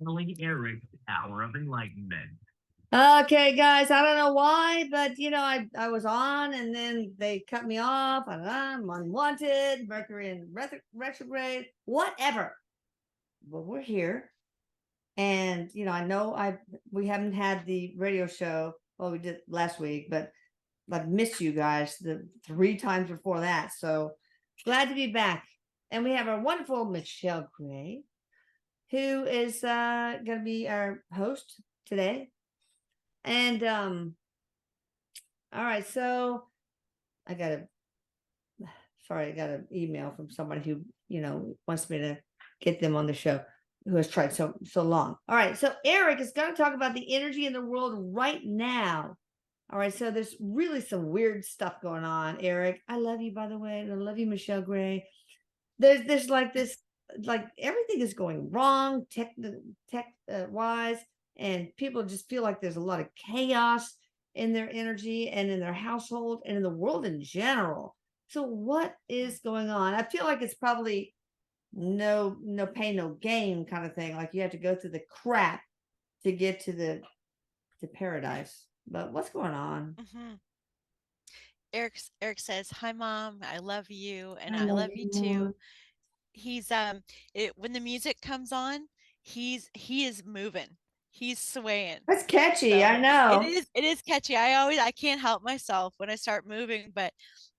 Early Eric's Hour of Enlightenment. Okay, guys, I don't know why, but I was on and then they cut me off and I'm unwanted, Mercury in retrograde, whatever. But we're here. And I know we haven't had the radio show. Well, we did last week, but I've missed you guys the 3 times before that. So glad to be back. And we have our wonderful Michelle Gray, who is going to be our host today. And all right, so I got a sorry, I got an email from somebody who wants me to get them on the show, who has tried so long. All right, so Erik is going to talk about the energy in the world right now. All right, so there's really some weird stuff going on, Erik. I love you, by the way, and I love you, Michelle Gray. There's like this, like everything is going wrong, tech wise, and people just feel like there's a lot of chaos in their energy and in their household and in the world in general. So what is going on? I feel like it's probably no pain, no gain kind of thing. Like you have to go through the crap to get to paradise. But what's going on? Mm-hmm. Eric says, "Hi, Mom. I love you, and I I love love you you too." more. He's when the music comes on, he is moving. He's swaying. That's catchy. I So know. it is catchy. I can't help myself when I start moving, but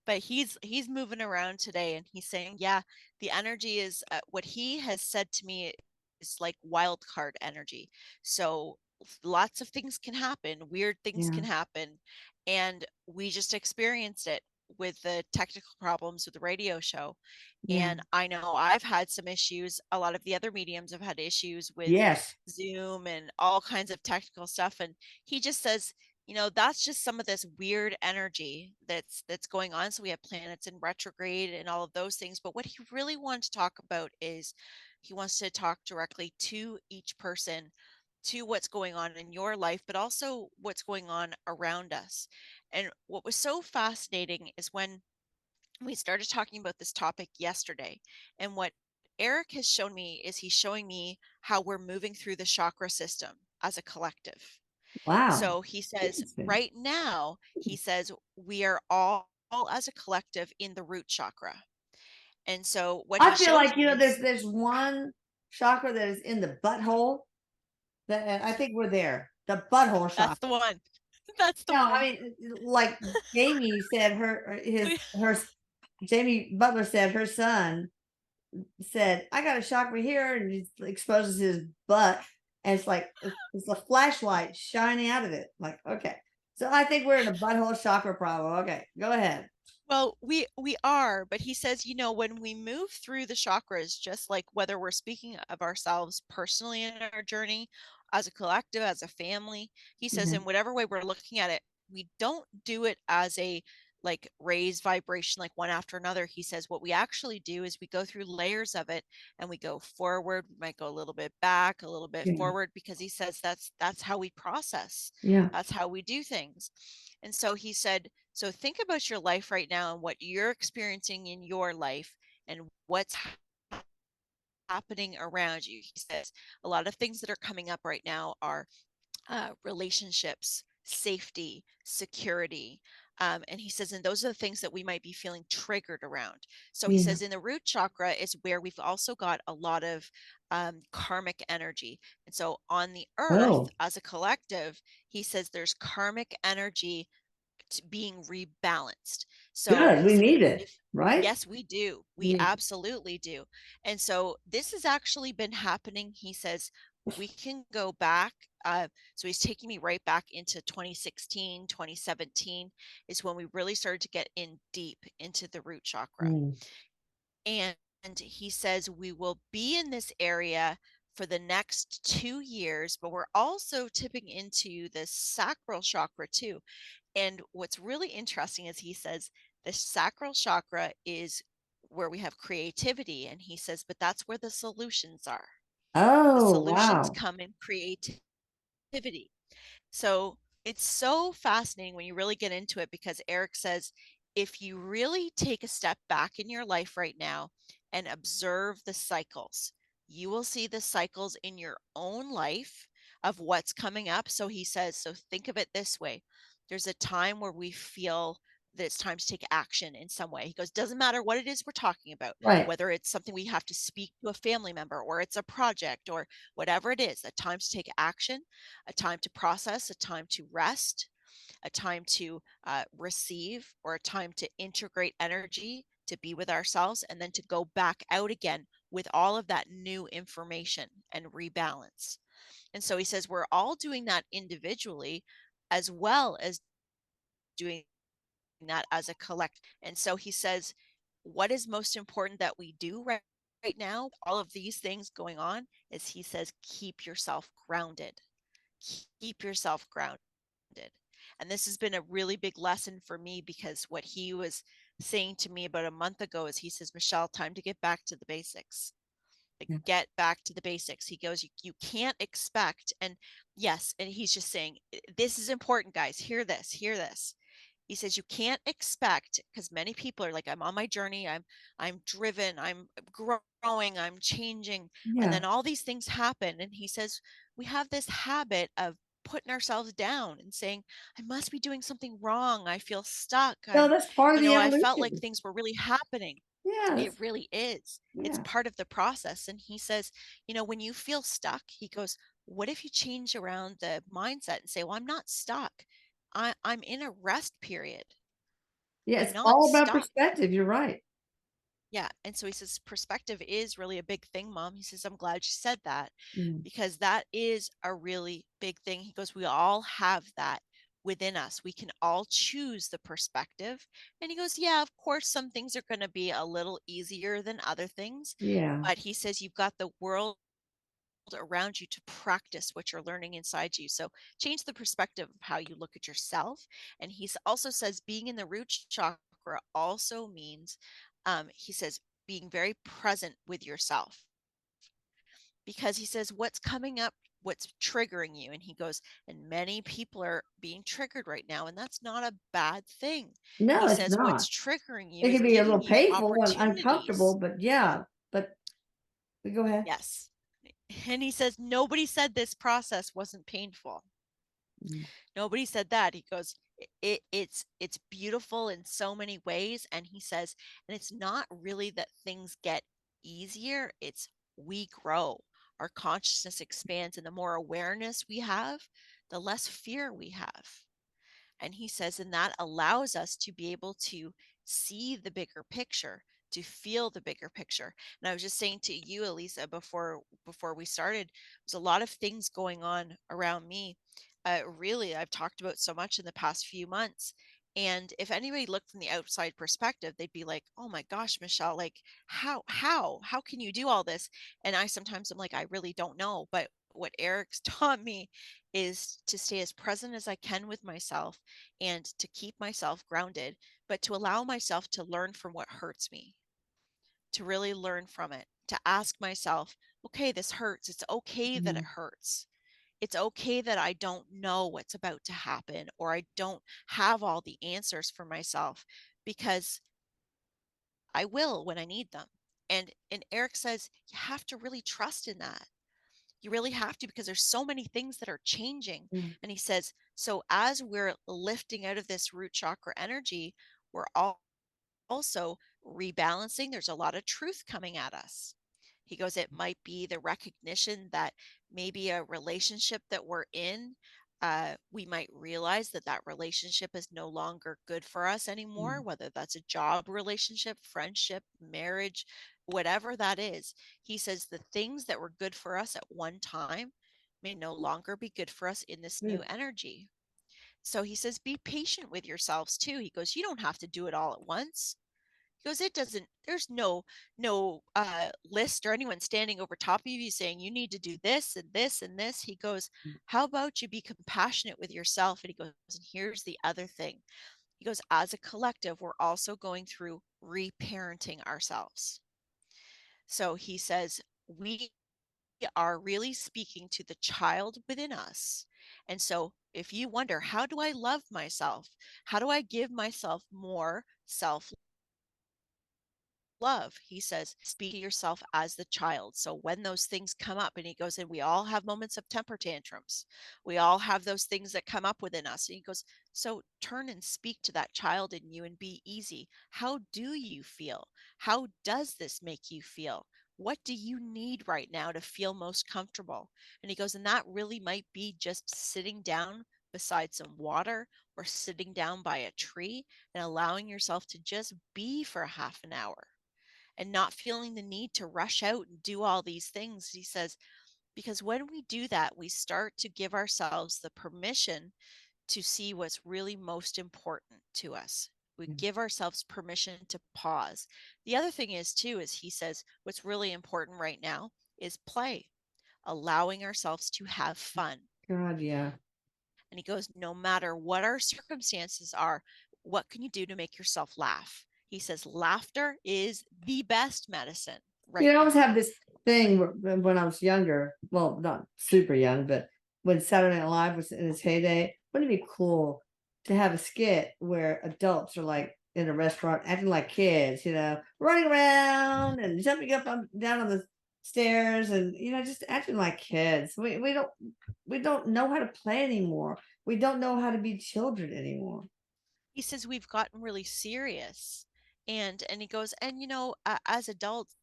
he's moving around today, and he's saying, yeah, the energy is what he has said to me is like wild card energy. So lots of things can happen, weird things Yeah. can happen, and we just experienced it with the technical problems with the radio show. Yeah. And I know I've had some issues. A lot of the other mediums have had issues with Yes. Zoom and all kinds of technical stuff. And he just says, that's just some of this weird energy that's going on. So we have planets in retrograde and all of those things. But what he really wants to talk about is he wants to talk directly to each person, to what's going on in your life, but also what's going on around us. And what was so fascinating is when we started talking about this topic yesterday, and what Erik has shown me is he's showing me how we're moving through the chakra system as a collective. Wow. So he says, Interesting. right now, he says, we are all as a collective in the root chakra. And so what he I feel shows like me is there's one chakra that is in the butthole that and I think we're there. The butthole that's chakra. the one. That's the No, I one. mean, like Jamie said, her Jamie Butler said her son said, "I got a chakra here," and he exposes his butt, and it's a flashlight shining out of it. Like, okay, so I think we're in a butthole chakra problem. Okay, go ahead. Well, we are, but he says, when we move through the chakras, just like whether we're speaking of ourselves personally in our journey, as a collective, as a family, he says, Yeah, in whatever way we're looking at it, we don't do it as a like raised vibration, like one after another. He says what we actually do is we go through layers of it, and we go forward. We might go a little bit back, a little bit yeah, forward, because he says that's how we process. yeah. That's how we do things. And so he said, so think about your life right now and what you're experiencing in your life and what's happening around you. He says a lot of things that are coming up right now are relationships, safety, security. And he says, and those are the things that we might be feeling triggered around. So he Yeah. says, in the root chakra is where we've also got a lot of karmic energy. And so on the earth, Oh, as a collective, he says there's karmic energy being rebalanced. So good. he We says, need it, if right? yes, we do. We We absolutely do. And so this has actually been happening. He says we can go back. So he's taking me right back into 2016, 2017 is when we really started to get in deep into the root chakra. mm. And he says we will be in this area for the next 2 years, but we're also tipping into the sacral chakra too. And what's really interesting is he says the sacral chakra is where we have creativity. And he says, but that's where the solutions are. The Oh, solutions wow. come in creativity. So it's so fascinating when you really get into it, because Erik says, if you really take a step back in your life right now and observe the cycles, you will see the cycles in your own life of what's coming up. So he says, so think of it this way. There's a time where we feel that it's time to take action in some way. He goes, doesn't matter what it is we're talking about, Right. whether it's something we have to speak to a family member or it's a project or whatever it is, a time to take action, a time to process, a time to rest, a time to receive, or a time to integrate energy, to be with ourselves, and then to go back out again with all of that new information and rebalance. And so he says we're all doing that individually as well as doing that as a collect. And so he says, what is most important that we do right now, all of these things going on, is he says, keep yourself grounded. Keep yourself grounded. And this has been a really big lesson for me, because what he was saying to me about a month ago is he says, Michelle, time to get back to the basics. Like, Yeah. get back to the basics. He goes, you can't expect. And yes, and he's just saying, this is important, guys. Hear this, hear this. He says, you can't expect, because many people are like, I'm on my journey, I'm driven, I'm growing, I'm changing, and Yeah. then all these things happen. And he says, we have this habit of putting ourselves down and saying, I must be doing something wrong. I feel stuck. No, that's part of the I felt like evolution. things were really happening. Yeah. It really is. It's Yeah. part of the process. And he says, when you feel stuck, he goes, what if you change around the mindset and say, well, I'm not stuck. I'm in a rest period. Yeah. I'm It's not all about stuck. perspective. You're right. Yeah. And so he says, perspective is really a big thing, Mom. He says, I'm glad you said that, Mm. because that is a really big thing. He goes, we all have that within us. We can all choose the perspective. And he goes, yeah, of course, some things are going to be a little easier than other things. Yeah. But he says, you've got the world around you to practice what you're learning inside you. So change the perspective of how you look at yourself. And he also says being in the root chakra also means, he says, being very present with yourself, because he says, what's coming up, what's triggering you? And he goes, and many people are being triggered right now, and that's not a bad thing. No, He it's says, not. what's triggering you It is can be a giving little you painful and opportunities. uncomfortable, but yeah. But go ahead. Yes. And he says, nobody said this process wasn't painful. Mm. Nobody said that. He goes, it's beautiful in so many ways. And he says, and it's not really that things get easier, it's we grow. Our consciousness expands, and the more awareness we have, the less fear we have. And he says, and that allows us to be able to see the bigger picture, to feel the bigger picture. And I was just saying to you, Elisa, before we started, there's a lot of things going on around me. Really, I've talked about so much in the past few months. And if anybody looked from the outside perspective, they'd be like, "Oh my gosh, Michelle, like how can you do all this?" And I sometimes I'm like, I really don't know. But what Eric's taught me is to stay as present as I can with myself and to keep myself grounded, but to allow myself to learn from what hurts me, to really learn from it, to ask myself, okay, this hurts. It's okay that it Mhm. hurts. It's okay that I don't know what's about to happen, or I don't have all the answers for myself, because I will when I need them. And Eric says you have to really trust in that. You really have to, because there's so many things that are changing. Yeah. And he says, so as we're lifting out of this root chakra energy, we're all also rebalancing. There's a lot of truth coming at us. He goes, it might be the recognition that maybe a relationship that we're in, we might realize that that relationship is no longer good for us anymore, Mm. whether that's a job relationship, friendship, marriage, whatever that is. He says the things that were good for us at one time may no longer be good for us in this new Good. energy. So he says, be patient with yourselves too. He goes, you don't have to do it all at once. He goes, it doesn't, there's no list or anyone standing over top of you saying you need to do this and this and this. He goes, Mm. how about you be compassionate with yourself? And he goes, and here's the other thing. He goes, as a collective, we're also going through reparenting ourselves. So he says, we are really speaking to the child within us. And so if you wonder, how do I love myself? How do I give myself more self love. He says, speak to yourself as the child. So when those things come up, and he goes, and we all have moments of temper tantrums. We all have those things that come up within us. And he goes, so turn and speak to that child in you and be easy. How do you feel? How does this make you feel? What do you need right now to feel most comfortable? And he goes, and that really might be just sitting down beside some water or sitting down by a tree and allowing yourself to just be for a half an hour and not feeling the need to rush out and do all these things. He says, because when we do that, we start to give ourselves the permission to see what's really most important to us. We give ourselves permission to pause. The other thing is, too, is he says, what's really important right now is play, allowing ourselves to have fun. God, yeah. And he goes, no matter what our circumstances are, what can you do to make yourself laugh? He says, laughter is the best medicine right I always now. have this thing when I was younger, well, not super young, but when Saturday Night Live was in its heyday, wouldn't it be cool to have a skit where adults are like in a restaurant acting like kids, running around and jumping up down on the stairs and just acting like kids. We don't know how to play anymore. We don't know how to be children anymore. He says we've gotten really serious. And he goes, and as adults,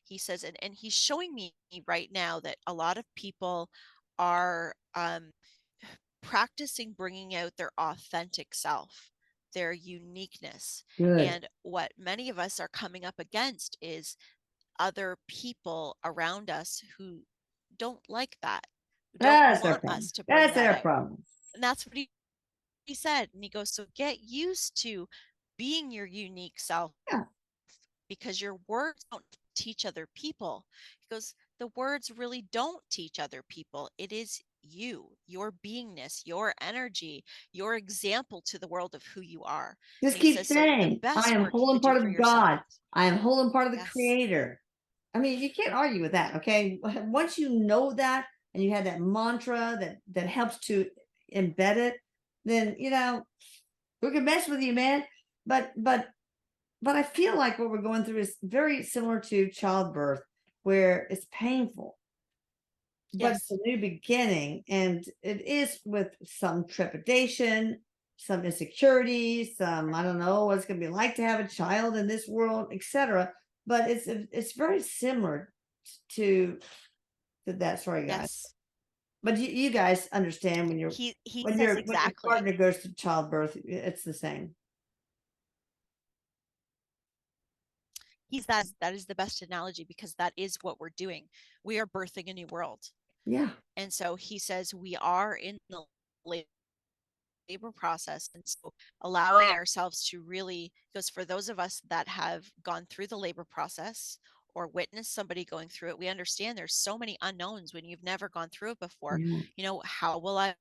he says, and he's showing me right now that a lot of people are practicing bringing out their authentic self, their uniqueness. Good. And what many of us are coming up against is other people around us who don't like that, who don't That's their want problem. us to bring That's that their out. problem. And that's what he said. And he goes, so get used to being your unique self, Yeah. because your words don't teach other people. He goes, the words really don't teach other people. It is you, your beingness, your energy, your example to the world of who you are. Just And he keep says, so the saying, I best am work you whole and could do part for of yourself. God. I am whole and part of the Yes. Creator. I mean, you can't argue with that. Okay. Once you know that and you have that mantra that helps to embed it, then we can mess with you, man. But I feel like what we're going through is very similar to childbirth, where it's painful, but it's Yes. a new beginning, and it is with some trepidation, some insecurity, some I don't know what it's going to be like to have a child in this world, etc. But it's very similar to that. Sorry, guys, Yes. but you guys understand when He when says your exactly. partner goes to childbirth, it's the same. That is the best analogy, because that is what we're doing. We are birthing a new world. Yeah. And so he says we are in the labor process. And so allowing ourselves to really, because for those of us that have gone through the labor process or witnessed somebody going through it, we understand there's so many unknowns when you've never gone through it before. Yeah. How will I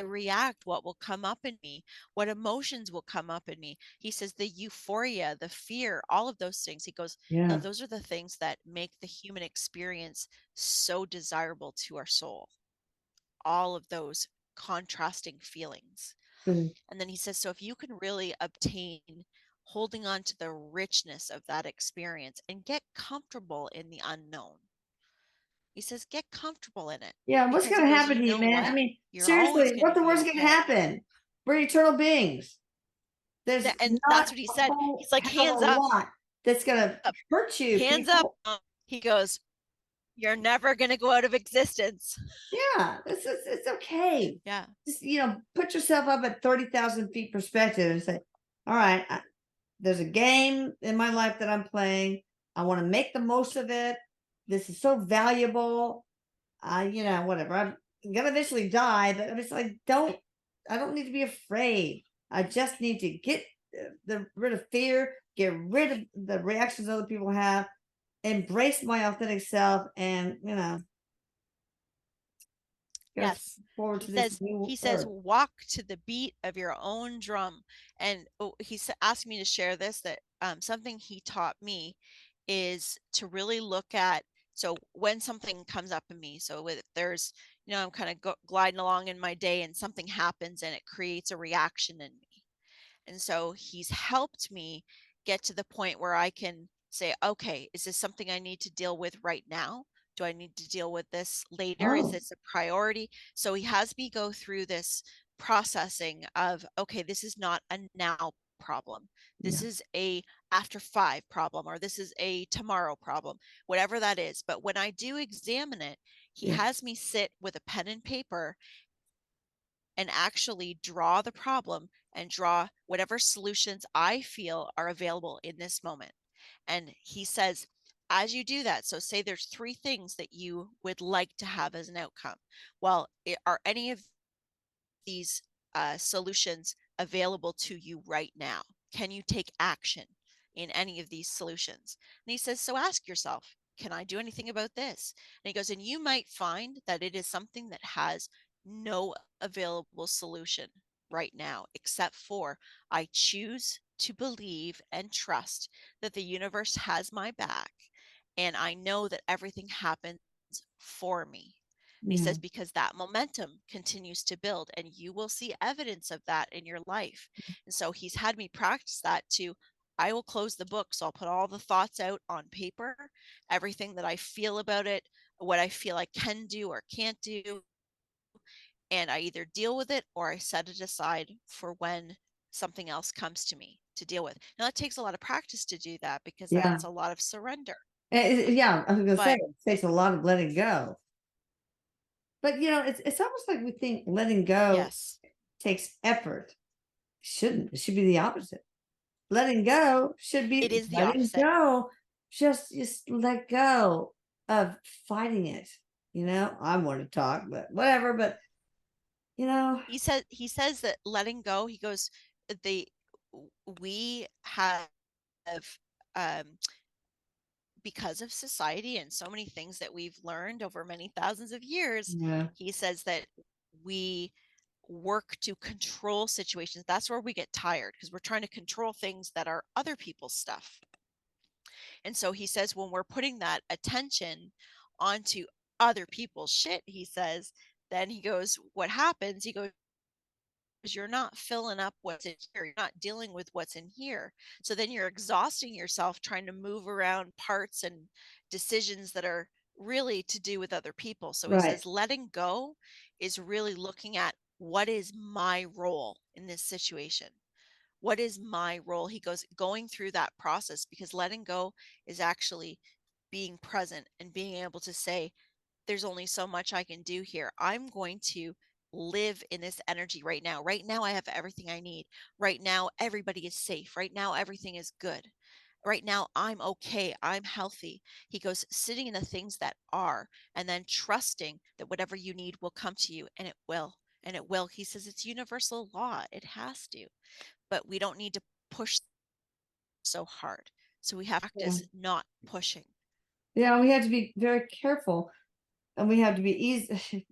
react? What will come up in me? What emotions will come up in me? He says the euphoria, the fear, all of those things. He goes, Yeah. those are the things that make the human experience so desirable to our soul. All of those contrasting feelings. Mm. And then he says, so if you can really obtain holding on to the richness of that experience and get comfortable in the unknown, he says, get comfortable in it. Yeah, what's Because going he to goes, happen you to you, know man? I what? mean, You're always seriously, going what to the be worst going to okay. happen? We're eternal beings. There's And not that's what he a said. whole He's like, hell of hands a up, lot that's going to hurt you, hands up. people. He goes, you're never going to go out of existence. Yeah, it's okay. Yeah. Just put yourself up at 30,000 feet perspective and say, all right, there's a game in my life that I'm playing. I want to make the most of it. This is so valuable. Whatever. I'm gonna eventually die, but I'm just like, I don't need to be afraid. I just need to get rid of fear, get rid of the reactions other people have, embrace my authentic self, and go Yes. forward to this new He says, earth. walk to the beat of your own drum. And he asked me to share this, that something he taught me is to really look at, so when something comes up in me, so with there's, I'm kind of gliding along in my day and something happens and it creates a reaction in me. And so he's helped me get to the point where I can say, okay, is this something I need to deal with right now? Do I need to deal with this later? Is Oh, this a priority? So he has me go through this processing of, okay, this is not a now problem. This yeah, is a after 5 problem, or this is a tomorrow problem, whatever that is. But when I do examine it, he yeah, has me sit with a pen and paper and actually draw the problem and draw whatever solutions I feel are available in this moment. And he says, as you do that, so say there's 3 things that you would like to have as an outcome. Well, are any of these solutions available to you right now? Can you take action in any of these solutions? And he says, so ask yourself, can I do anything about this? And he goes, and you might find that it is something that has no available solution right now, except for I choose to believe and trust that the universe has my back. And I know that everything happens for me. And he yeah, says, because that momentum continues to build, and you will see evidence of that in your life. And so he's had me practice that too. I will close the book. So I'll put all the thoughts out on paper, everything that I feel about it, what I feel I can do or can't do. And I either deal with it or I set it aside for when something else comes to me to deal with. Now, it takes a lot of practice to do that because yeah. that's a lot of surrender. Yeah, I was gonna say But it takes a lot of letting go. But it's almost like we think letting go yes, takes effort. Shouldn't. It should be the opposite. Letting go should it be is the letting opposite. go. Just let go of fighting it. I want to talk, but whatever. But you know, He says that letting go, he goes, they we have um because of society and so many things that we've learned over many thousands of years, yeah, he says that we work to control situations. That's where we get tired because we're trying to control things that are other people's stuff. And so he says when we're putting that attention onto other people's shit, he says, then he goes, what happens? He goes, you're not filling up what's in here. You're not dealing with what's in here. So then you're exhausting yourself trying to move around parts and decisions that are really to do with other people. So he right. says letting go is really looking at what is my role in this situation? What is my role? He goes going through that process because letting go is actually being present and being able to say, there's only so much I can do here. I'm going to live in this energy right now. Right now, I have everything I need. Right now, everybody is safe. Right now, everything is good. Right now, I'm okay. I'm healthy. He goes, sitting in the things that are, and then trusting that whatever you need will come to you, and it will. And it will. He says it's universal law. It has to. But we don't need to push so hard. So we have to Yeah, practice not pushing. yeah. We have to be very careful, and we have to be easy,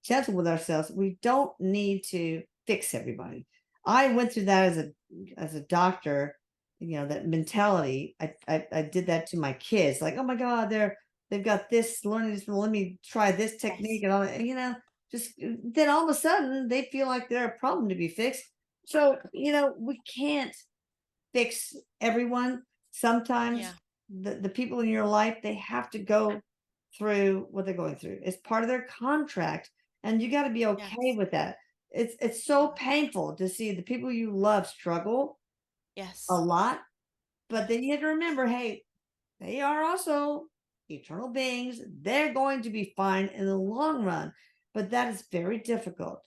gentle with ourselves. We don't need to fix everybody. I went through that as a doctor. That mentality. I did that to my kids. Like, oh my God, they've got this learning this. Let me try this technique Yes. and all. Just then all of a sudden they feel like they're a problem to be fixed. So we can't fix everyone. Sometimes Yeah. the people in your life, they have to go through what they're going through. It's part of their contract, and you got to be okay Yes. with that. It's so painful to see the people you love struggle a Yes. lot, but then Yes. you have to remember, hey, they are also eternal beings. They're going to be fine in the long run, but that is very difficult.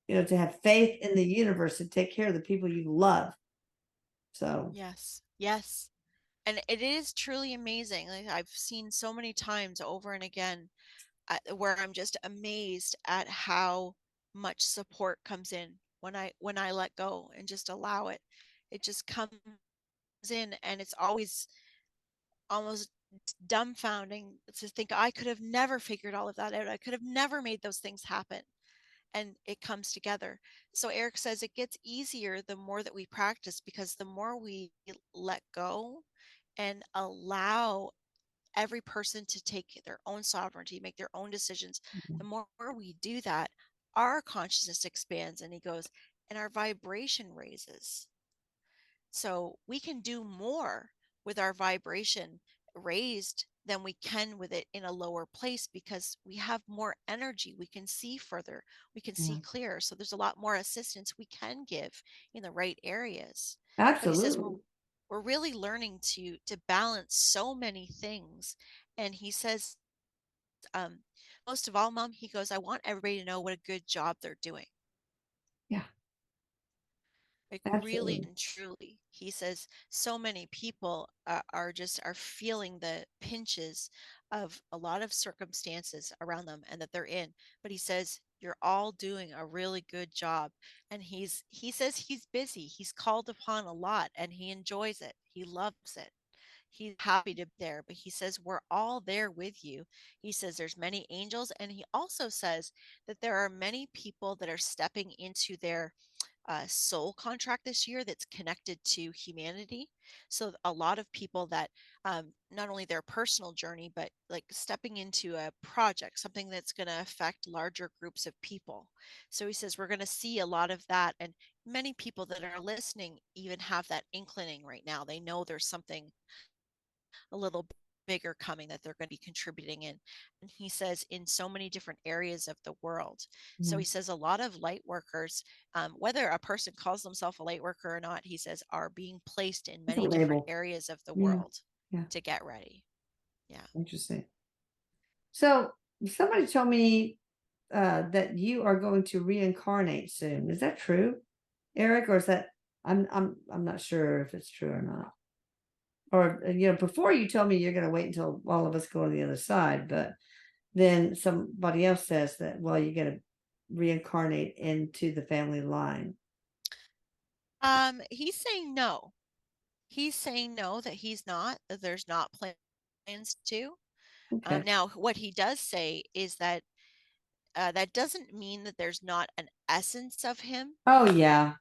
To have faith in the universe to take care of the people you love. So Yes. Yes. And it is truly amazing. Like I've seen so many times over and again where I'm just amazed at how much support comes in when I let go and just allow it. It just comes in and it's always almost dumbfounding to think I could have never figured all of that out. I could have never made those things happen. And it comes together. So Eric says it gets easier the more that we practice because the more we let go and allow every person to take their own sovereignty, make their own decisions, the more we do that, our consciousness expands. And he goes, and our vibration raises. So we can do more with our vibration raised than we can with it in a lower place because we have more energy. We can see further, we can see Yeah, clearer. So there's a lot more assistance we can give in the right areas. But he says absolutely. we're really learning to balance so many things. And he says, um, most of all, Mom, he goes, I want everybody to know what a good job they're doing. Yeah, Like really absolutely. and truly, he says so many people are feeling the pinches of a lot of circumstances around them and that they're in. But he says you're all doing a really good job, and he says he's busy. He's called upon a lot, and he enjoys it. He loves it. He's happy to be there, but he says we're all there with you. He says there's many angels, and he also says that there are many people that are stepping into their soul contract this year that's connected to humanity. So a lot of people that not only their personal journey, but like stepping into a project, something that's going to affect larger groups of people. So he says we're going to see a lot of that. And many people that are listening even have that inclining right now. They know there's something a little bigger coming that they're going to be contributing in. And he says in so many different areas of the world. So Yeah. he says a lot of light workers, whether a person calls themselves a light worker or not, he says are being placed in It's a many different label. areas of the Yeah, world yeah, to get ready. Yeah. interesting. So somebody told me that you are going to reincarnate soon. Is that true, Eric, or is that I'm not sure if it's true or not. Or before you told me you're going to wait until all of us go to the other side, but then somebody else says that well, you're going to reincarnate into the family line. He's saying no. He's saying no, that he's not, that there's not plans to. Okay. Now, what he does say is that that doesn't mean that there's not an essence of him, Oh yeah,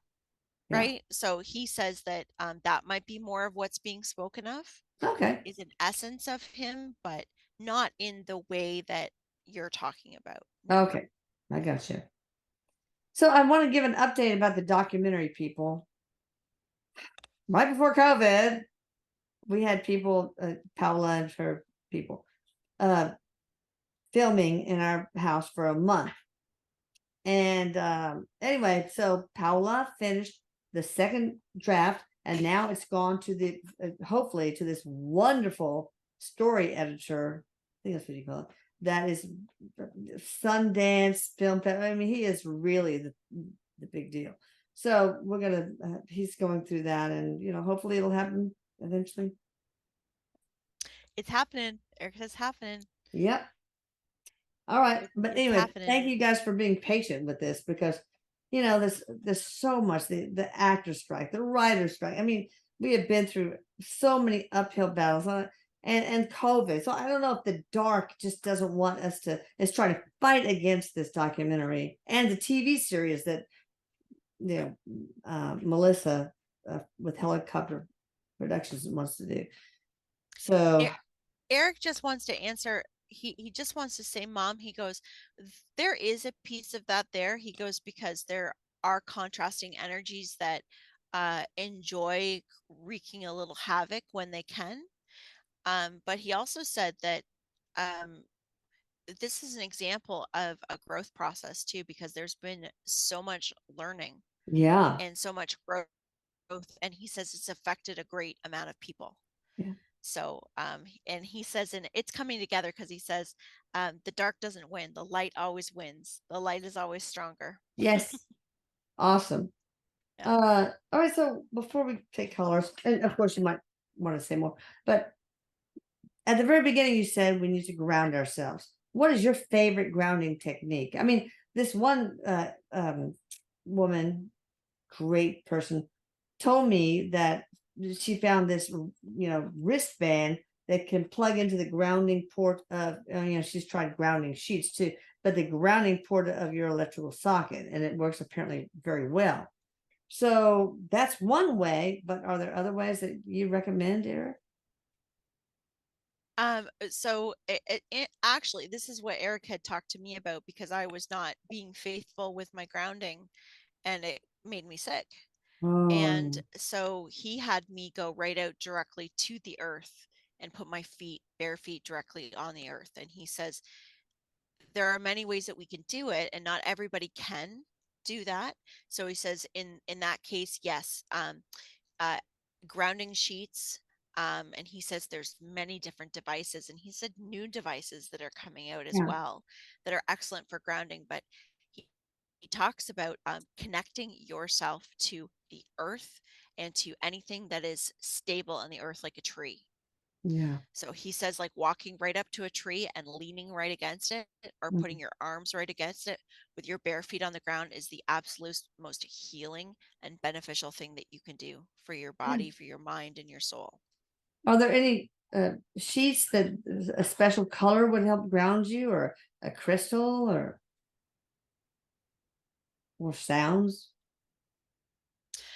yeah. right? So he says that that might be more of what's being spoken of Okay. is an essence of him, but not in the way that you're talking about. No. Okay. I got you. So I want to give an update about the documentary people. Right before COVID, we had people, Paula and her people, uh, filming in our house for a month. And anyway, so Paula finished the second draft, and now it's gone to the hopefully to this wonderful story editor. I think that's what you call it. That is Sundance Film. I mean, he is really the big deal. So we're gonna. He's going through that, and hopefully it'll happen eventually. It's happening. Eric, it's happening. Yep. All right. But It's anyway, happening. thank you guys for being patient with this because there's so much the actor strike, the writer strike. I mean, we have been through so many uphill battles and COVID. So I don't know if the dark just doesn't want us to is trying to fight against this documentary and the TV series that Melissa with Helicopter Productions wants to do. So Eric just wants to answer. He just wants to say, Mom, he goes, there is a piece of that there. He goes, because there are contrasting energies that enjoy wreaking a little havoc when they can. But he also said that um, this is an example of a growth process too, because there's been so much learning yeah, and so much growth. And he says it's affected a great amount of people. yeah, So, and he says, and it's coming together because he says, the dark doesn't win. The light always wins. The light is always stronger. yes, awesome. Yeah. All right. So before we take colors, and of course you might want to say more, but at the very beginning you said we need to ground ourselves. What is your favorite grounding technique? I mean, this one woman, great person, told me that she found this, wristband that can plug into the grounding port of, she's tried grounding sheets too, but the grounding port of your electrical socket, and it works apparently very well. So that's one way, but are there other ways that you recommend, Eric? So actually, this is what Eric had talked to me about because I was not being faithful with my grounding and it made me sick. And Oh, so he had me go right out directly to the earth and put my feet, bare feet, directly on the earth. And he says, there are many ways that we can do it, and not everybody can do that. So he says, in that case, yes, uh, grounding sheets. And he says there's many different devices, and he said new devices that are coming out as yeah, well that are excellent for grounding. But he talks about connecting yourself to the earth and to anything that is stable on the earth, like a tree. yeah. So he says, like walking right up to a tree and leaning right against it, or putting Mhm. your arms right against it with your bare feet on the ground, is the absolute most healing and beneficial thing that you can do for your Yeah. body, for your mind, and your soul. Are there any sheets that a special color would help ground you, or a crystal, or sounds?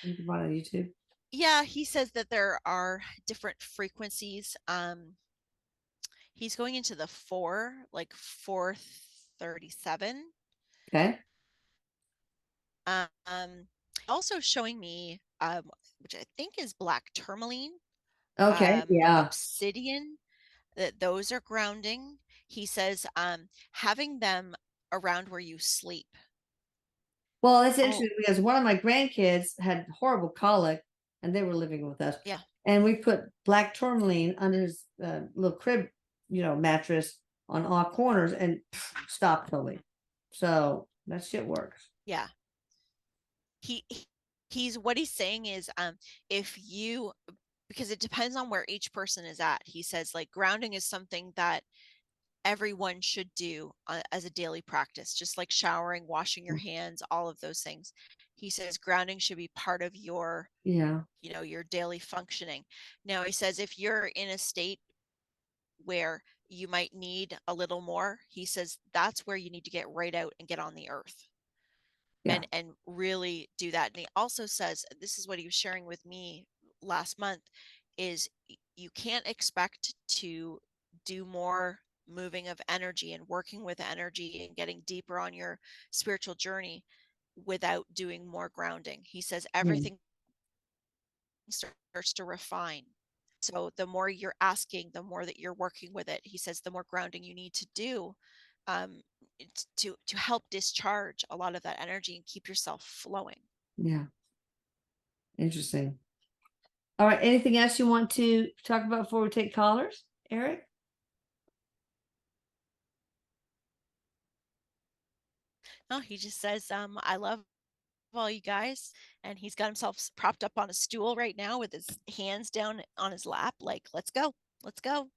You can find on YouTube. Yeah, he says that there are different frequencies. He's going into the 437. Okay. Also showing me, which I think is black tourmaline, Okay. Yeah. obsidian, that those are grounding. He says, having them around where you sleep. Well, it's Oh, interesting because one of my grandkids had horrible colic, and they were living with us. yeah, And we put black tourmaline under his little crib, mattress on all corners, and stopped totally. So that shit works. yeah. He he's what he's saying is, if you, because it depends on where each person is at. He says like grounding is something that everyone should do as a daily practice, just like showering, washing your hands, all of those things. He says grounding should be part of your, Yeah. your daily functioning. Now, he says if you're in a state where you might need a little more, he says that's where you need to get right out and get on the earth Yeah. and really do that. And he also says, this is what he was sharing with me last month, is you can't expect to do more moving of energy and working with energy and getting deeper on your spiritual journey without doing more grounding. He says Yeah. everything starts to refine. So the more you're asking, the more that you're working with it. He says the more grounding you need to do, um, to help discharge a lot of that energy and keep yourself flowing. Yeah. Interesting. All right. Anything else you want to talk about before we take callers, Eric? No, he just says, I love all you guys. And he's got himself propped up on a stool right now with his hands down on his lap. Like, let's go. Let's go.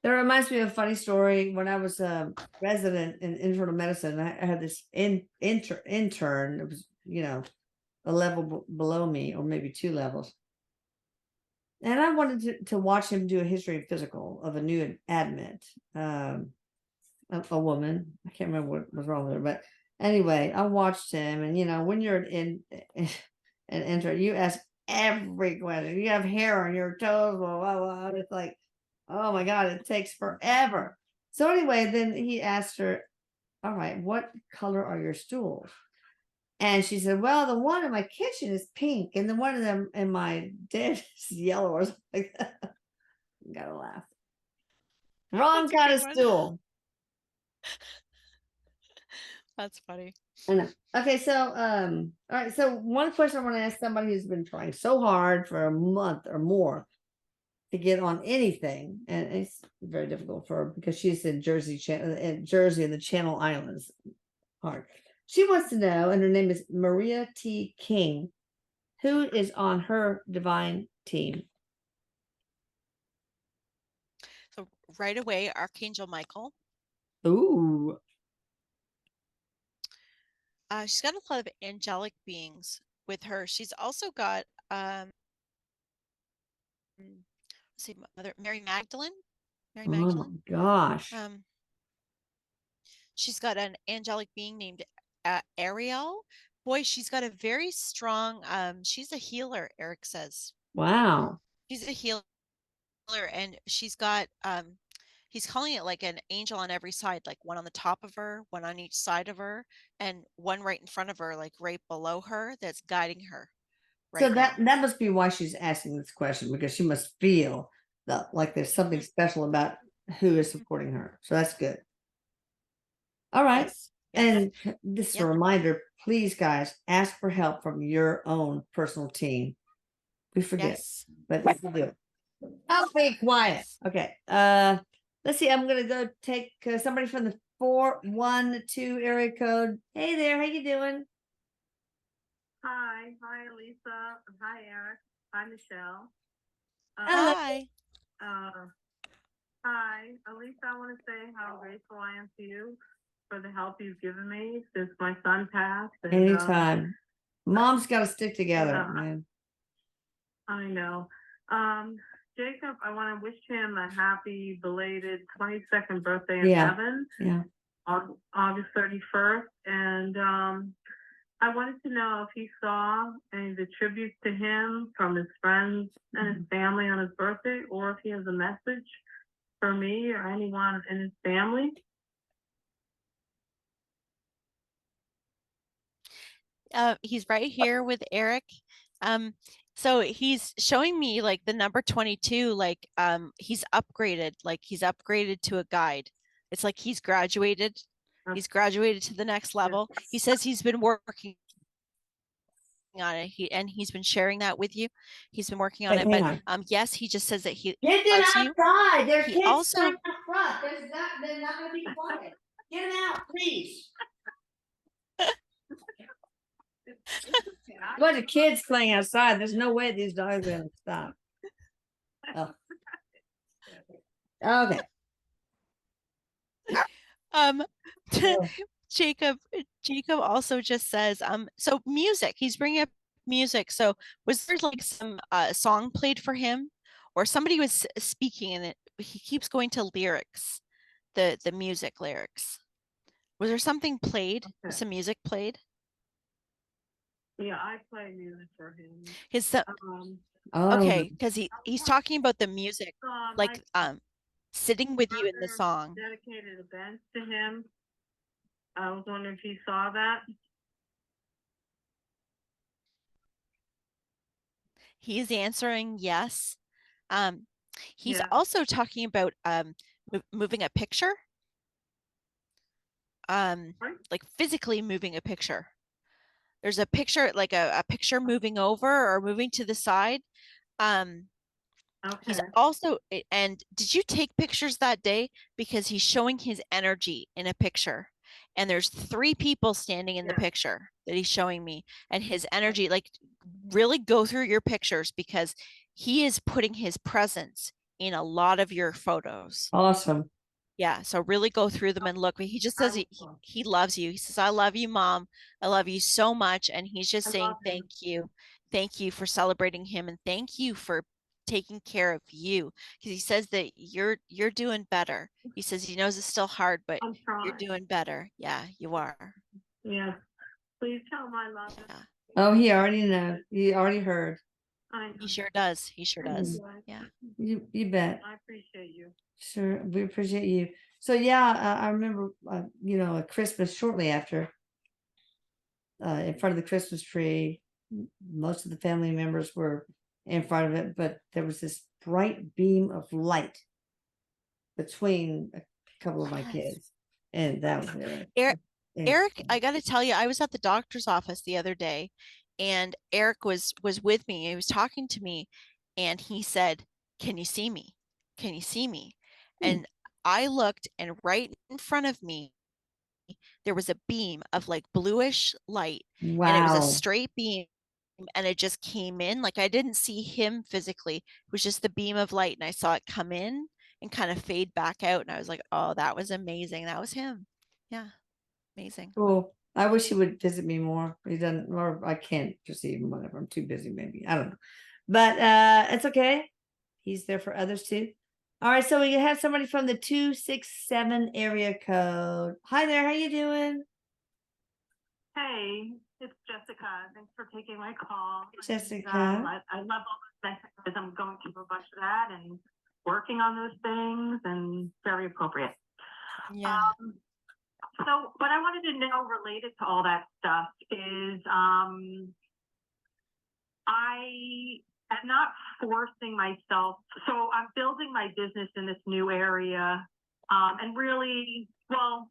That reminds me of a funny story. When I was a resident in internal medicine, I had this intern. It was, a level below me, or maybe two levels. And I wanted to watch him do a history and physical of a new admit, a woman. I can't remember what was wrong with her, but anyway, I watched him. And when you're an intern, you ask every question. You have hair on your toes, blah, blah, blah. It's like, oh my God, it takes forever. So anyway, then he asked her, all right, what color are your stools? And she said, well, the one in my kitchen is pink, and the one in them in my den is yellow, or something like that. Gotta laugh. Wrong That's a kind good of one. stool. That's funny. I know. Okay, so all right. So one question I want to ask somebody who's been trying so hard for a month or more to get on anything, and it's very difficult for her because she's in Jersey and the Channel Islands. Hard. She wants to know, and her name is Maria T. King, who is on her divine team. So right away, Archangel Michael. Ooh. She's got a lot of angelic beings with her. She's also got, let's see, Mother Mary Magdalene. Mary Oh my Magdalene. gosh. Um, she's got an angelic being named Ariel. Boy, she's got a very strong. She's a healer. Erik says Wow. she's a healer, and she's got. He's calling it like an angel on every side, like one on the top of her, one on each side of her, and one right in front of her, like right below her, that's guiding her So right that now. must be why she's asking this question, because she must feel that like there's something special about who is supporting her. So that's good. All right. Yes. Yes. And this is a Yep. reminder, please, guys, ask for help from your own personal team. We forget, Yes. but we'll do it. I'll be quiet. Yes. Okay. Let's see. I'm gonna go take somebody from the 412 area code. Hey there, how you doing? Hi, Lisa. Hi, Eric. Hi, Michelle. Hello. Hi. Hi, Lisa. I want to say how grateful I am to you for the help you've given me since my son passed. And, Anytime. Mom's got to stick together, yeah, man. I know. Jacob, I want to wish him a happy belated 22nd birthday in Yeah. heaven, Yeah. August 31st. And I wanted to know if he saw any of the tributes to him from his friends and his family on his birthday, or if he has a message for me or anyone in his family. He's right here with Eric. So he's showing me like the number 22, like he's upgraded to a guide. It's like he's graduated to the next level. He says he's been working on it. He's been sharing that with you. He's been working on Hey, it, hang but on. yes, he just says that he Get them loves you. outside. There's He kids also playing out front. They're not going to be quiet. Get them out, please. A bunch of kids playing outside. There's no way these dogs are going to stop. Oh. Okay. um Oh. Jacob also just says so music, he's bringing up music. So was there like some song played for him, or somebody was speaking and he keeps going to lyrics, the music lyrics. Was there something played? Okay. Some music played? Yeah, I play music for him. His Oh. okay, because he's talking about the music, like My sitting with you in the brother song. dedicated a bench to him. I was wondering if he saw that. He's answering yes. He's Yeah. also talking about moving a picture, Right. like physically moving a picture. There's a picture, like a picture moving over or moving to the side. He's Okay. also, and did you take pictures that day? Because he's showing his energy in a picture, and there's 3 people standing in the Yeah. picture that he's showing me, and his energy, like really go through your pictures because he is putting his presence in a lot of your photos. Awesome. Yeah, so really go through them and look. He just says he loves you. He says, I love you, Mom. I love you so much. And he's just saying, thank you. Thank you for celebrating him, and thank you for taking care of you. Because he says that you're doing better. He says he knows it's still hard, but I'm trying. you're doing better. Yeah, you are. Yeah. Please tell him I love him. Yeah, Oh, he already knows. He already heard. I know. he sure does. He sure does. Yeah. You bet. I appreciate you. Sure, we appreciate you. So yeah, I remember, at Christmas shortly after, in front of the Christmas tree, most of the family members were in front of it, but there was this bright beam of light between a couple of my Yes. kids, and that was it. Eric, I got to tell you, I was at the doctor's office the other day, and Eric was with me. He was talking to me, and he said, "Can you see me? Can you see me?" And I looked, and right in front of me, there was a beam of like bluish light, and it was a Wow. straight beam, and it just came in. Like I didn't see him physically; it was just the beam of light, and I saw it come in and kind of fade back out, and I was like, "Oh, that was amazing. That was him." Yeah. Amazing. Cool. I wish he would visit me more. He doesn't, or I can't perceive him, whatever. I'm too busy, maybe. I don't know. But it's okay. He's there for others too. All right, so we have somebody from the 267 area code. Hi there, how you doing? Hey, it's Jessica. Thanks for taking my call. Jessica. I love all the messages. I'm going through a bunch of that and working on those things, and very appropriate. Yeah. So what I wanted to know related to all that stuff is I I am not forcing myself. So I'm building my business in this new area. And really, well,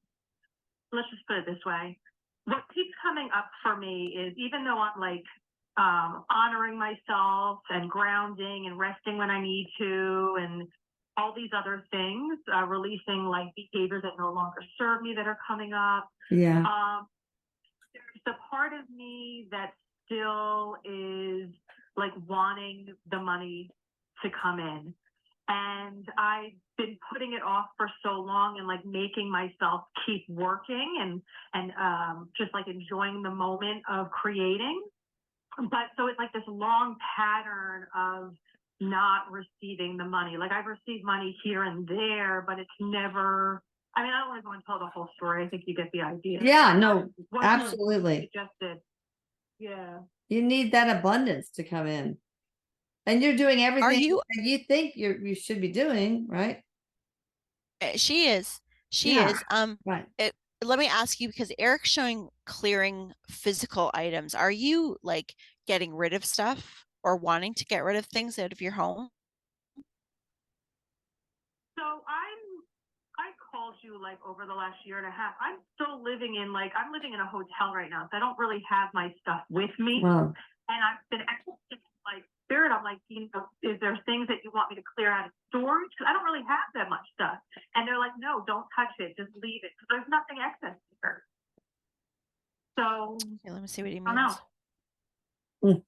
let's just put it this way. What keeps coming up for me is, even though I'm like honoring myself and grounding and resting when I need to, and all these other things, releasing like behaviors that no longer serve me that are coming up. Yeah. There's the part of me that still is like wanting the money to come in. And I've been putting it off for so long and like making myself keep working and just like enjoying the moment of creating. But so it's like this long pattern of not receiving the money. Like I've received money here and there, but it's never, I mean, I don't want to go and tell the whole story. I think you get the idea. Yeah, no, What absolutely. you suggested. Yeah. You need that abundance to come in. And you're doing everything you- that you think you should be doing, right? She is. She Yeah. is. Right. Let me ask you, because Eric's showing clearing physical items. Are you like getting rid of stuff or wanting to get rid of things out of your home? So I called you like over the last year and a half. I'm still living in I'm living in a hotel right now, so I don't really have my stuff with me. Wow. And I've been asking like Spirit, I'm like, is there things that you want me to clear out of storage? Because I don't really have that much stuff. And they're like, no, don't touch it, just leave it, because there's nothing excess here. So Okay, let me see what he I don't know. means.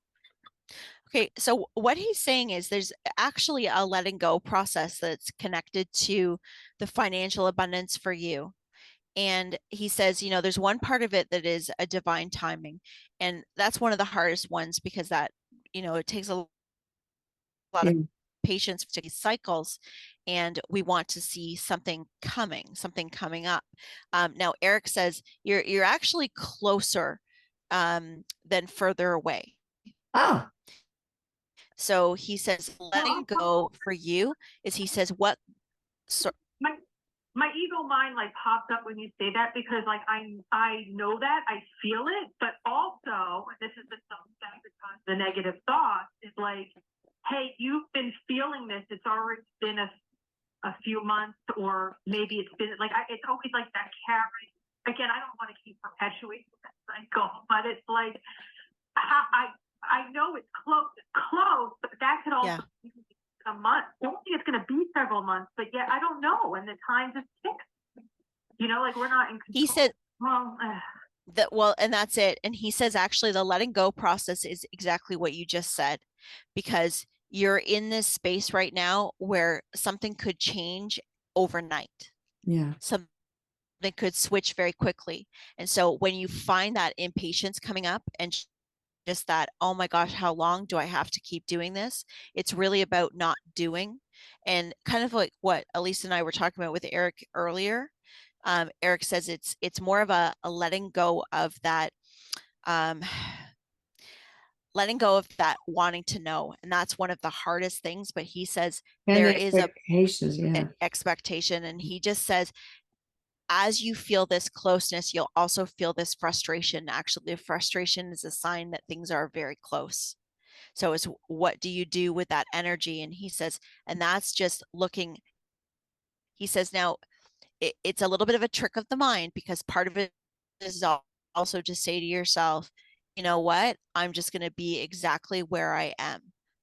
Okay, so what he's saying is there's actually a letting go process that's connected to the financial abundance for you. And he says, there's one part of it that is a divine timing. And that's one of the hardest ones, because that, it takes a lot of patience to these cycles. And we want to see something coming up. Now, Eric says you're actually closer than further away. Oh. So he says letting go for you is, he says, what my ego mind like pops up when you say that, because like I know that, I feel it, but also, this is the negative thought is like, hey, you've been feeling this, it's already been a few months, or maybe it's been like, it's always like that carry. Again, I don't want to keep perpetuating that cycle, but it's like, I know it's close, but that could also be a month. I don't think it's going to be several months, but yeah, I don't know. And the time just ticks. Like we're not in control. He said, well, and that's it. And he says, actually, the letting go process is exactly what you just said, because you're in this space right now where something could change overnight. Yeah. Something could switch very quickly. And so when you find that impatience coming up and just that, oh my gosh, how long do I have to keep doing this? It's really about not doing. And kind of like what Elise and I were talking about with Eric earlier. Eric says it's more of a letting go of that, letting go of that wanting to know. And that's one of the hardest things. But he says And there is an expectation. And he just says, as you feel this closeness, you'll also feel this frustration. Actually, the frustration is a sign that things are very close. So it's, what do you do with that energy? And he says, and that's just looking, he says, now it's a little bit of a trick of the mind, because part of it is also just say to yourself, you know what, I'm just going to be exactly where I am.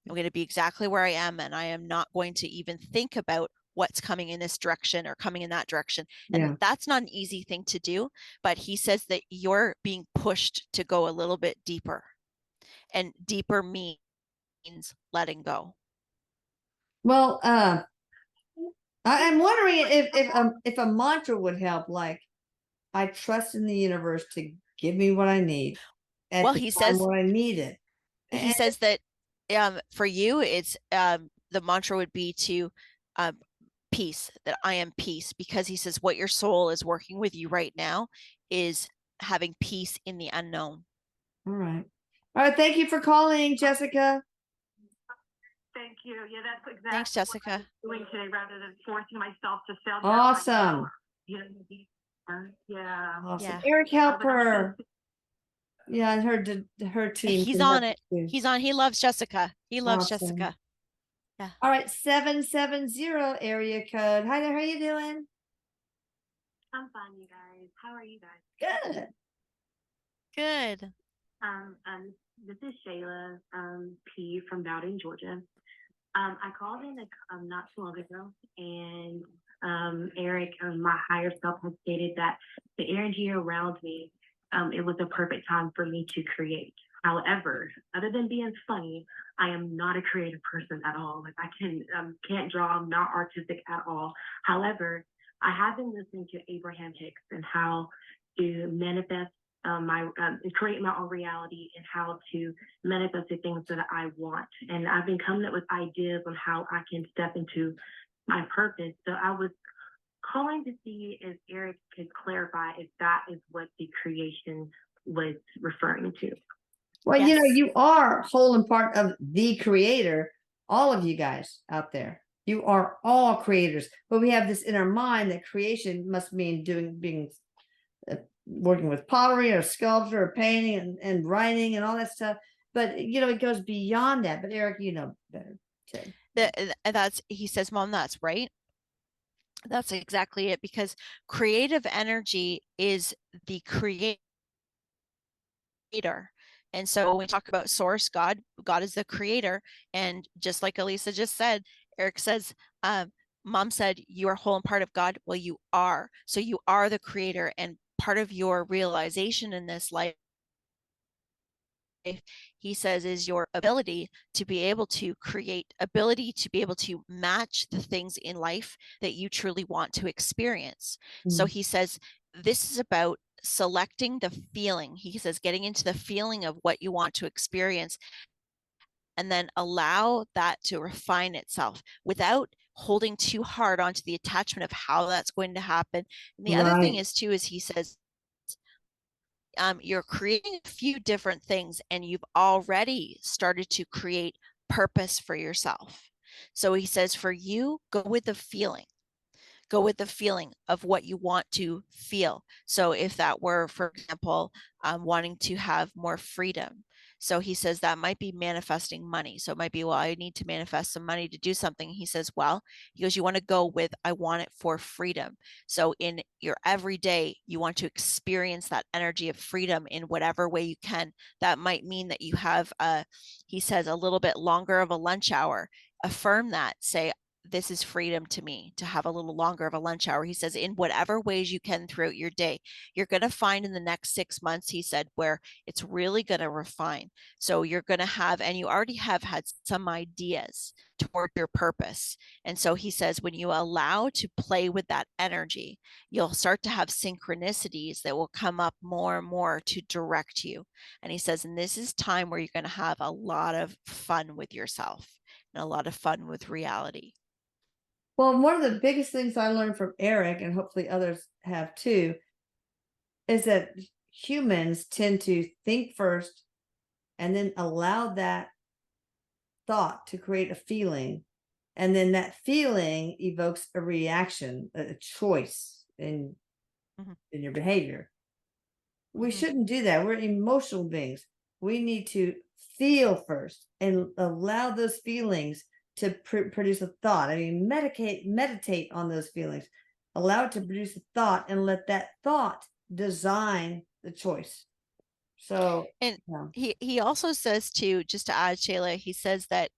I'm going to be exactly where I am. And I am not going to even think about what's coming in this direction or coming in that direction. And that's not an easy thing to do. But he says that you're being pushed to go a little bit deeper, and deeper means letting go. Well, I'm wondering if a mantra would help, like, I trust in the universe to give me what I need. Well, he says what I needed. He says that for you, it's the mantra would be to peace, that I am peace, because he says what your soul is working with you right now is having peace in the unknown. All right. Thank you for calling, Jessica. Thank you. Yeah, that's exactly Thanks, Jessica. what I'm doing today, rather than forcing myself to sell. Awesome. Yeah. Awesome. Yeah. Eric, help her. Yeah, and her team. He's can on help it. too. He loves Jessica. He loves Awesome. Jessica. Yeah. All right, 770 area code. Hi there, how you doing? I'm fine, you guys. How are you guys? Good. Good. Um, um, this is Shayla, P from Bowdoin, Georgia. I called in not too long ago, and Erik, my higher self, has stated that the energy around me, it was a perfect time for me to create. However, other than being funny, I am not a creative person at all. Like I can't draw. I'm not artistic at all. However, I have been listening to Abraham Hicks and how to manifest create my own reality and how to manifest the things that I want. And I've been coming up with ideas on how I can step into my purpose. So I was calling to see if Erik could clarify if that is what the creation was referring to. Well, Yes. you are whole and part of the creator, all of you guys out there. You are all creators, but we have this in our mind that creation must mean working with pottery or sculpture or painting and writing and all that stuff. But it goes beyond that. But Erik, better too. He says, Mom, that's right. That's exactly it, because creative energy is the creator. And so when we talk about source, God is the creator. And just like Elisa just said, Erik says, Mom said, you are whole and part of God. Well, you are. So you are the creator, and part of your realization in this life, he says, is your ability to be able to create, ability to be able to match the things in life that you truly want to experience. So he says, this is about selecting the feeling. He says, getting into the feeling of what you want to experience, and then allow that to refine itself without holding too hard onto the attachment of how that's going to happen. And the other thing is too, is he says, you're creating a few different things, and you've already started to create purpose for yourself. So he says, for you, go with the feeling of what you want to feel. So if that were, for example, wanting to have more freedom. So he says that might be manifesting money. So it might be, well, I need to manifest some money to do something. He says, well, he goes, you want to go with, I want it for freedom. So in your everyday, you want to experience that energy of freedom in whatever way you can. That might mean that you have, he says, a little bit longer of a lunch hour. Affirm that. Say, this is freedom to me, to have a little longer of a lunch hour. He says, in whatever ways you can throughout your day, you're going to find in the next 6 months, he said, where it's really going to refine. So you're going to have, and you already have had some ideas toward your purpose. And so he says, when you allow to play with that energy, you'll start to have synchronicities that will come up more and more to direct you. And he says, and this is time where you're going to have a lot of fun with yourself and a lot of fun with reality. Well, one of the biggest things I learned from Erik, and hopefully others have too, is that humans tend to think first and then allow that thought to create a feeling. And then that feeling evokes a reaction, a choice in your behavior. We shouldn't do that. We're emotional beings. We need to feel first and allow those feelings to produce a thought. I mean, meditate on those feelings. Allow it to produce a thought and let that thought design the choice. So, and he also says too, just to add, Shayla, he says that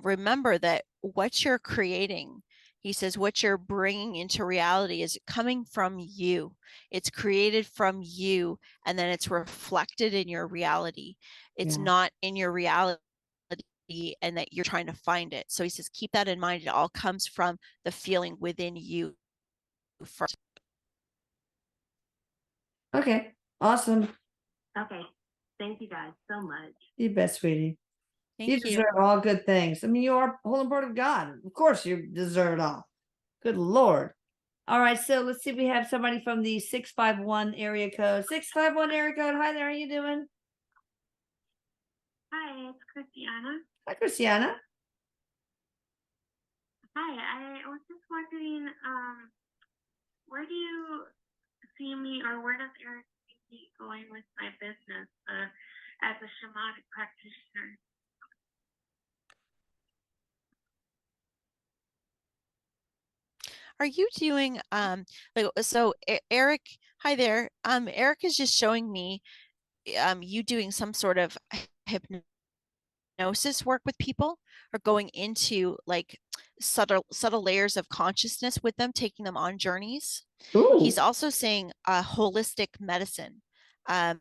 remember that what you're creating, he says, what you're bringing into reality is coming from you. It's created from you, and then it's reflected in your reality. It's not in your reality, and that you're trying to find it. So he says, keep that in mind. It all comes from the feeling within you first. Okay, awesome. Okay. Thank you guys so much. You bet, sweetie. You Thank you. deserve all good things. I mean, you are whole and part of God. Of course, you deserve it all. Good Lord. All right, so let's see. We have somebody from the 651 area code. 651 area code. Hi there. How you doing? Hi, it's Christiana. Hi, Christiana. Hi, I was just wondering, where do you see me, or where does Erik see keep going with my business as a shamanic practitioner. Are you doing Eric, hi there. Eric is just showing me you doing some sort of hypnosis work with people, or going into like subtle layers of consciousness with them, taking them on journeys. Ooh. He's also saying holistic medicine, like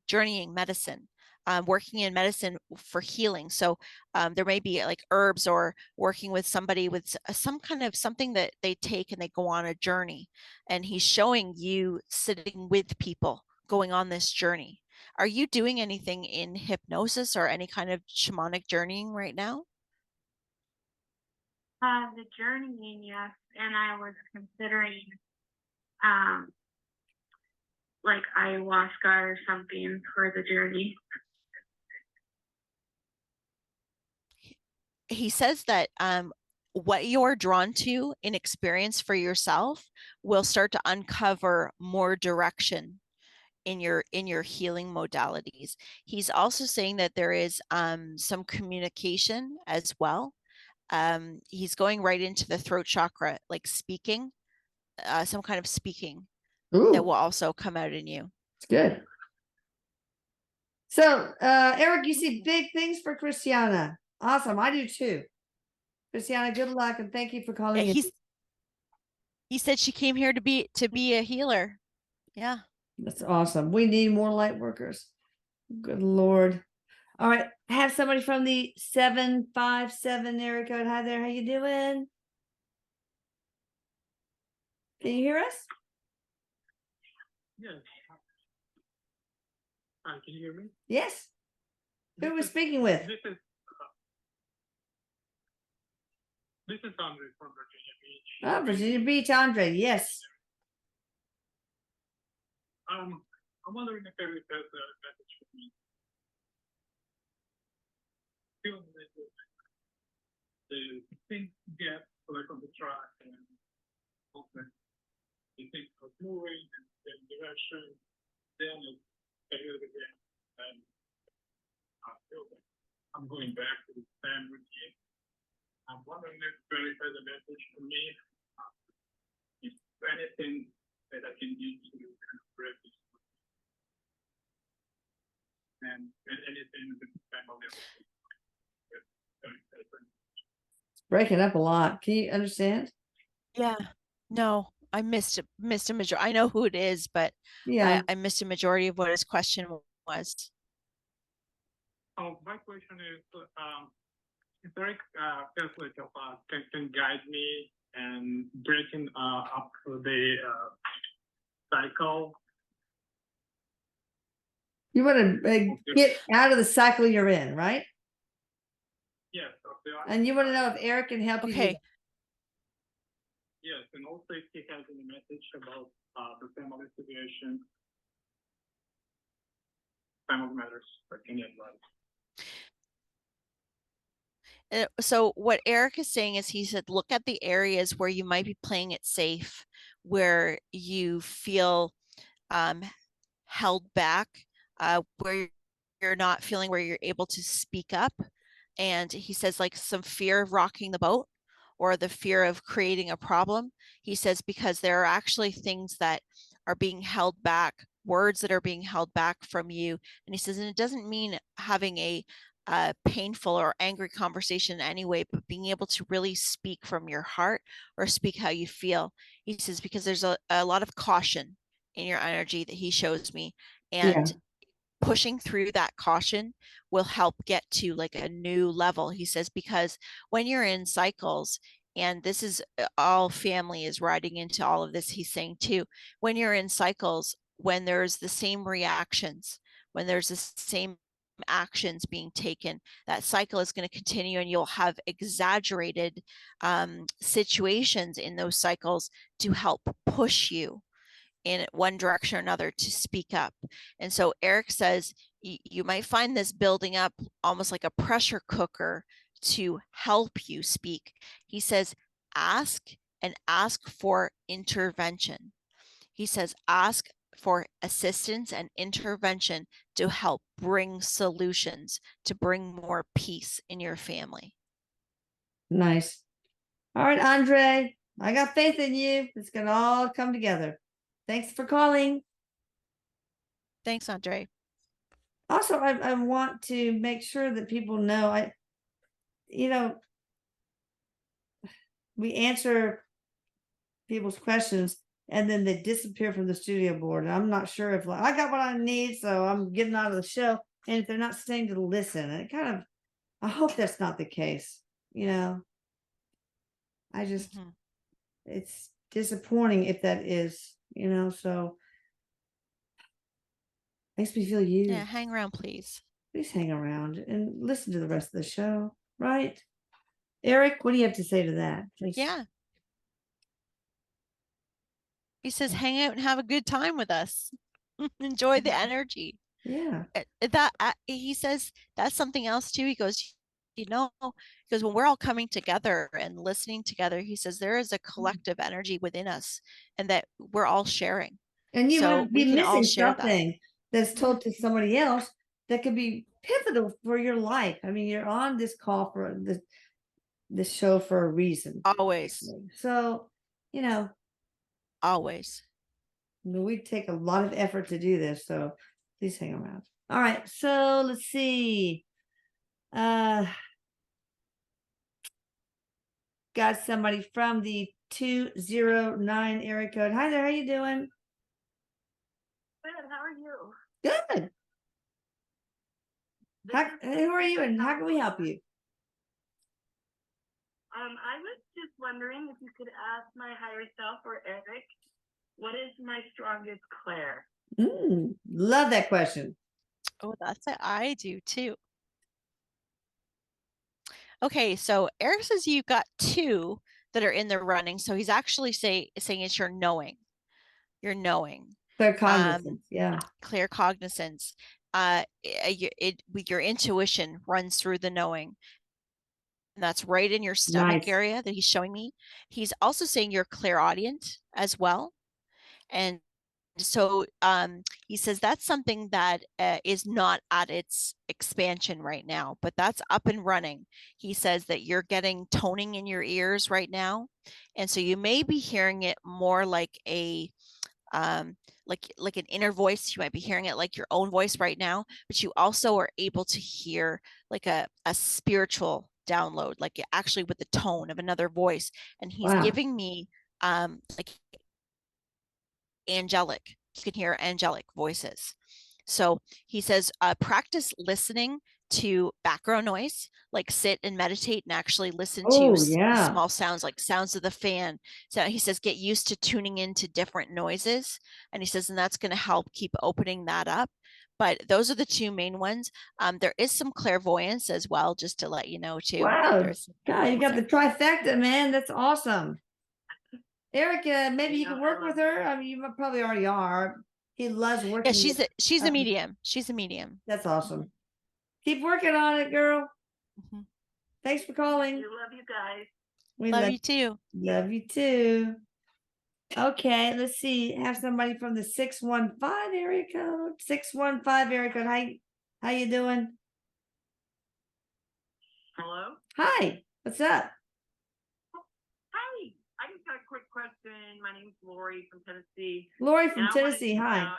journeying medicine, working in medicine for healing. So there may be like herbs, or working with somebody with some kind of something that they take and they go on a journey. And he's showing you sitting with people going on this journey. Are you doing anything in hypnosis or any kind of shamanic journeying right now? The journeying, yes, and I was considering like ayahuasca or something for the journey. He says that what you're drawn to in experience for yourself will start to uncover more direction in your healing modalities. He's also saying that there is some communication as well. He's going right into the throat chakra, like speaking, some kind of speaking that will also come out in you. It's good. So, Eric, you see big things for Christiana. Awesome. I do too. Christiana, good luck and thank you for calling in. He said she came here to be a healer. Yeah. That's awesome. We need more light workers. Good Lord. All right. I have somebody from the 757 area code. Hi there. How you doing? Can you hear us? Yes. Can you hear me? Yes. Who are we speaking with? This is Andre from Virginia Beach. Oh, Virginia Beach, Andre. Yes. I'm wondering if Erik has a message for me. Feeling that the things get like on the track and open. The things are moving in direction, then it's failed again. And I feel that I'm going back to the same routine. I'm wondering if Erik has a message for me. Is there anything that I can do to kind of break this? And anything with the family. It's breaking up a lot. Can you understand? Yeah. No, I missed a majority. I know who it is, but Yeah. I missed a majority of what his question was. Oh, my question is, if Erik feels like can guide me and breaking up the cycle. You want to get out of the cycle you're in, right? Yes. Okay. And you want to know if Erik can help you. Okay. Yes, and also if he has any message about the family situation, family matters, or any advice. So what Erik is saying is, he said, look at the areas where you might be playing it safe, where you feel held back, where you're not feeling where you're able to speak up. And he says, like, some fear of rocking the boat, or the fear of creating a problem. He says, because there are actually things that are being held back, words that are being held back from you. And he says, and it doesn't mean having a painful or angry conversation anyway, but being able to really speak from your heart, or speak how you feel. He says, because there's a lot of caution in your energy that he shows me, and pushing through that caution will help get to like a new level. He says, because when you're in cycles, and this is all family is riding into all of this, he's saying too, when you're in cycles, when there's the same reactions, when there's the same actions being taken, that cycle is going to continue, and you'll have exaggerated situations in those cycles to help push you in one direction or another to speak up. And so Erik says you might find this building up almost like a pressure cooker to help you speak. He says, ask and ask for intervention. He says, ask for assistance and intervention to help bring solutions, to bring more peace in your family. Nice. All right, Andre, I got faith in you. It's going to all come together. Thanks for calling. Thanks, Andre. Also, I want to make sure that people know, we answer people's questions and then they disappear from the studio board. And I'm not sure if I got what I need, so I'm getting out of the show. And if they're not staying to listen, I hope that's not the case. I just, it's disappointing if that is, so makes me feel used. Yeah, hang around, please. Please hang around and listen to the rest of the show, right? Erik, what do you have to say to that? Please. Yeah. He says, hang out and have a good time with us. Enjoy the energy. Yeah. He says that's something else too. He goes, because when we're all coming together and listening together, he says there is a collective energy within us and that we're all sharing. And you So might be we can all missing share that. something that's told to somebody else that could be pivotal for your life. I mean, you're on this call for this show for a reason. Always. So, Always. we take a lot of effort to do this, so please hang around. All right, so let's see. Got somebody from the 209 area code. Hi there, how you doing? Good, how are you? Good. Who are you and how can we help you? I was just wondering if you could ask my higher self or Erik, what is my strongest clair? Love that question. Oh, that's it. I do too. Okay, so Erik says you've got 2 that are in the running. So he's actually saying it's your knowing. Your knowing. Clear cognizance, yeah. Clear cognizance. Your intuition runs through the knowing. And that's right in your stomach area that he's showing me. He's also saying you're clairaudient as well. And so he says that's something that is not at its expansion right now, but that's up and running. He says that you're getting toning in your ears right now. And so you may be hearing it more like a like an inner voice. You might be hearing it like your own voice right now, but you also are able to hear like a spiritual download, like actually with the tone of another voice. And he's giving me like angelic. You can hear angelic voices. So he says, practice listening to background noise, like sit and meditate and actually listen to small sounds, like sounds of the fan. So he says, get used to tuning into different noises. And he says, and that's going to help keep opening that up. But those are the 2 main ones. There is some clairvoyance as well, just to let you know too. Wow, God, you got the trifecta, man. That's awesome. Erik, maybe you can work with her. I mean, you probably already are. He loves working. Yeah, she's a medium. She's a medium. That's awesome. Keep working on it, girl. Thanks for calling. We love you guys. We love you too. Love you too. Okay, let's see. Have somebody from the 615 area code. 615 area code. How you doing? Hello? Hi. What's up? Hi. I just got a quick question. My name's Lori from Tennessee. Lori from Tennessee. Hi.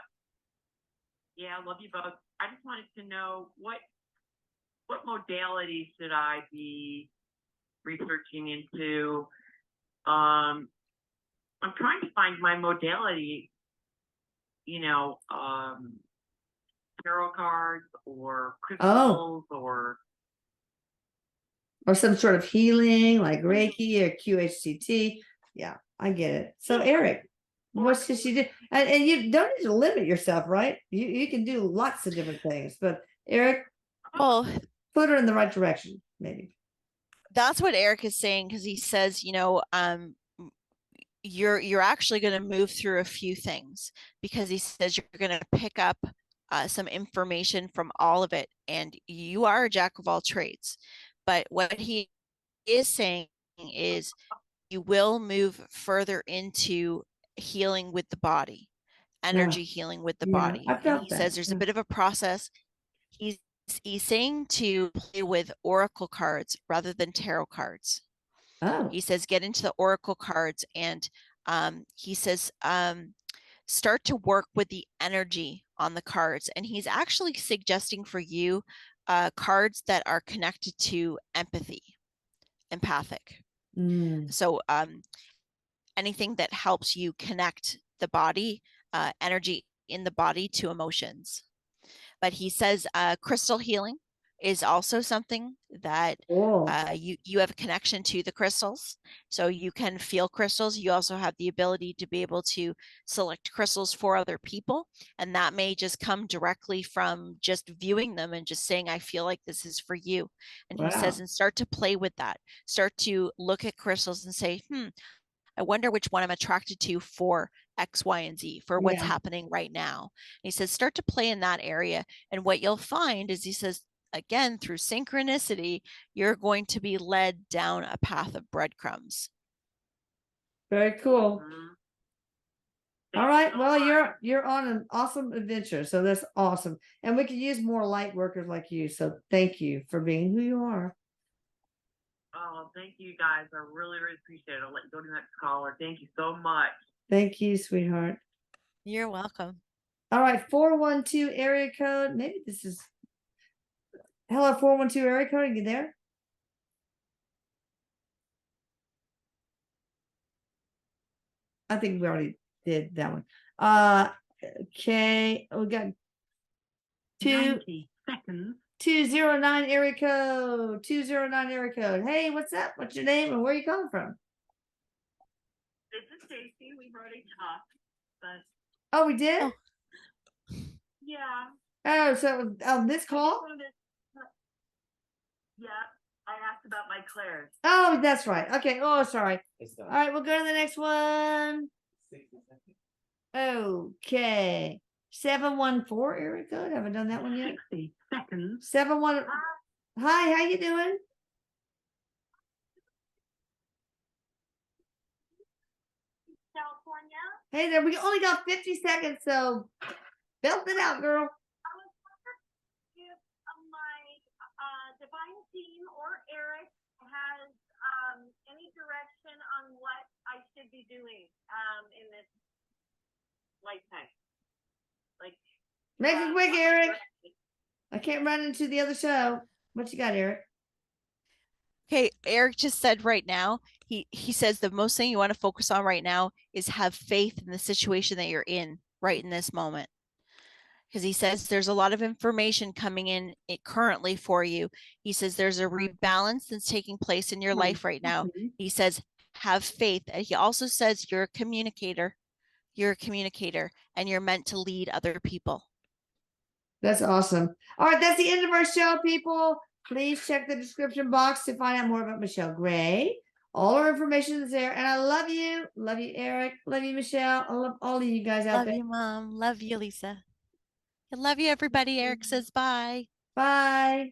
Yeah, I love you both. I just wanted to know what modality should I be researching into? I'm trying to find my modality, tarot cards or crystals or some sort of healing like Reiki or QHCT. Yeah, I get it. So Erik, what should she do? And you don't need to limit yourself, right? You can do lots of different things, but Erik, well, put her in the right direction, maybe. That's what Erik is saying, because he says, you're actually going to move through a few things, because he says you're going to pick up some information from all of it, and you are a jack of all trades. But what he is saying is you will move further into healing with the body, energy healing with the yeah, body. I And felt he that, says there's yeah. a bit of a process. He's saying to play with oracle cards rather than tarot cards. Oh, He says get into the oracle cards, and he says start to work with the energy on the cards. And he's actually suggesting for you cards that are connected to empathic. mm, So anything that helps you connect the body, energy in the body to emotions. But he says crystal healing is also something that cool. you have a connection to the crystals, so you can feel crystals. You also have the ability to be able to select crystals for other people, and that may just come directly from just viewing them and just saying, I feel like this is for you. And he says, Wow. and start to play with that. Start to look at crystals and say, I wonder which one I'm attracted to for X, Y, and Z, for what's Yeah. happening right now. And he says, start to play in that area. And what you'll find is, he says, again, through synchronicity, you're going to be led down a path of breadcrumbs. Very cool. Mhm. All right. Well, you're on an awesome adventure. So that's awesome. And we could use more light workers like you. So thank you for being who you are. Oh, thank you guys. I really, really appreciate it. I'll let you go to the next caller. Thank you so much. Thank you, sweetheart. You're welcome. All right, 412 area code. Maybe this is hello, 412 area code. Are you there? I think we already did that one. Okay, we got 90 seconds. 209 area code. 209 area code. Hey, what's up? What's your name and where are you coming from? This is Stacy. We've already talked, but Oh, we did? Oh. yeah. Oh, so on this I call? just wanted to- Yeah, I asked about my Claire's. Oh, that's right. Okay. Oh, sorry. All right, we'll go to the next one. Okay. 714 area code. Haven't done that one yet. 60 seconds. 71. Hi, how you doing? California. Hey there, we only got 50 seconds, so belt it out, girl. I was wondering if my divine team or Erik has any direction on what I should be doing in this lifetime. Like, Make it quick, what Erik. direction? I can't run into the other show. What you got, Erik? Okay, Erik just said right now, he says the most thing you want to focus on right now is have faith in the situation that you're in right in this moment. Because he says there's a lot of information coming in currently for you. He says there's a rebalance that's taking place in your life right now. He says have faith. And he also says you're a communicator. You're a communicator and you're meant to lead other people. That's awesome. All right, that's the end of our show, people. Please check the description box to find out more about Michelle Gray. All our information is there. And I love you. Love you, Erik. Love you, Michelle. I love all of you guys out Love there. you, Mom. Love you, Lisa. I love you, everybody. Erik says bye. Bye.